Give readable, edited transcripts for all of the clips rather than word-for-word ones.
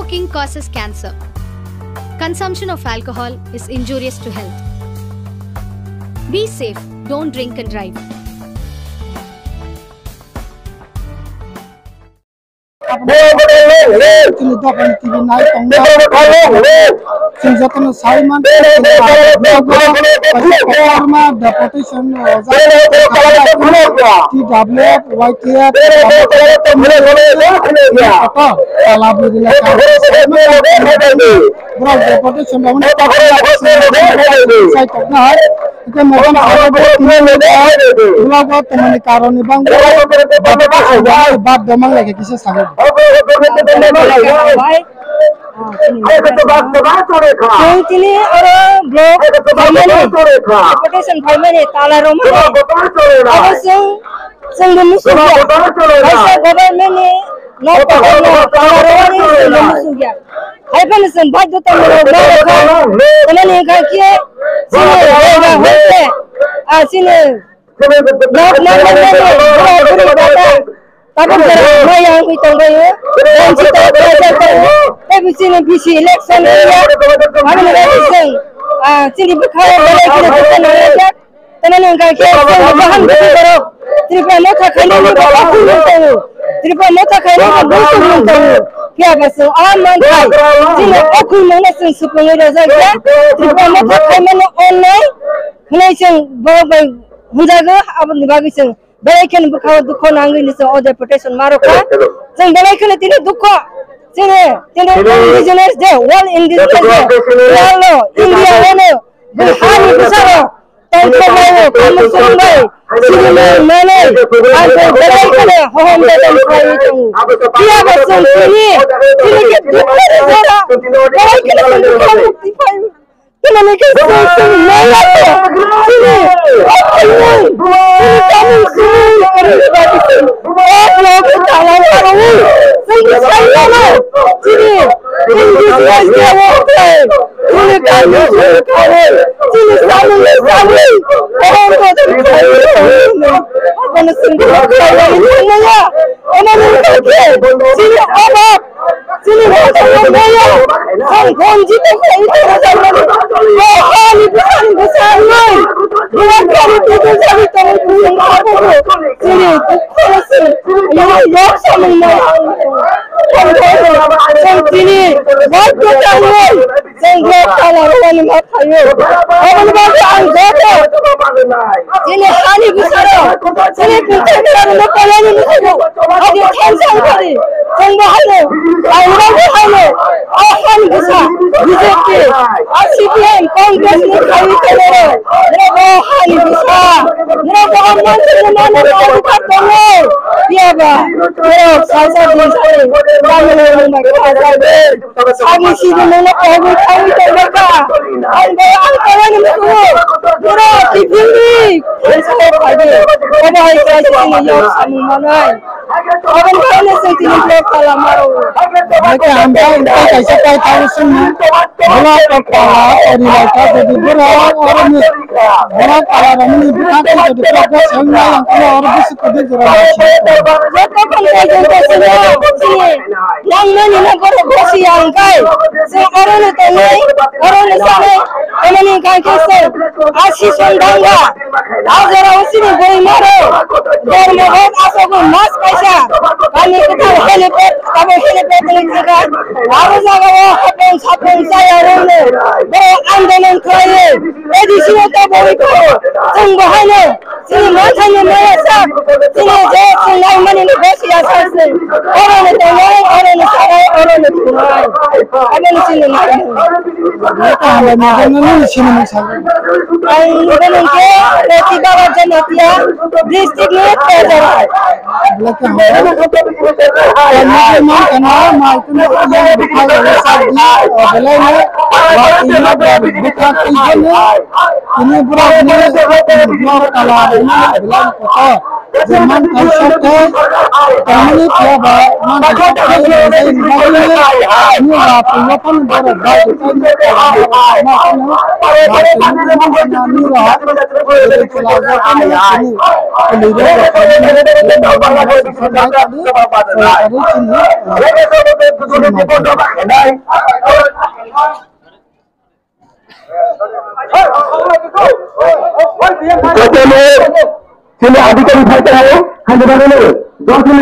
Smoking causes cancer. Consumption of alcohol is injurious to health. Be safe, don't drink and drive. Zaman konsepnya kami tiada manfaat dari mobilnya ini rapunya pun berbeda kita ini Kalau sesuai tadi sorry sini अधिकारी भाई है हंडे बने दो दिन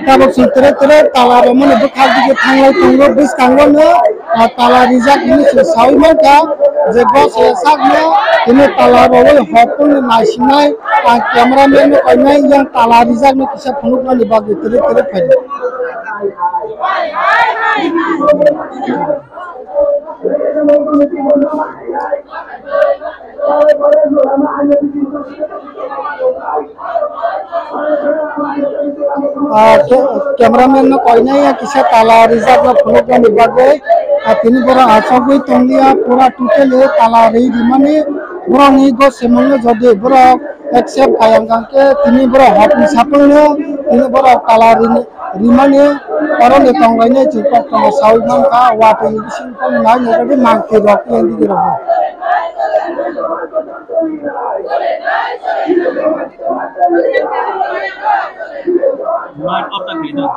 Tabok tere tala ramon bekal dige thanglai tongo bis kanggono tala rijak ini sawi maka je bos sakna ini tala rawi hopun nasinai cameraman no kainai yang tala rijak no kisa phunuk na libag tere phai cameraman no koina ya kisa tala reserve na phunuk na libage tini bora asogoi tonglia pura tutele tala rei dimane bora ni go semolno jode bora accept kayang kangke tini bora hapni sapulno tini bora tala rimane karon e tonglaine chukok tong sauman ka wate bisin kon na ngade mangke rok yang digiro Mark of the leader.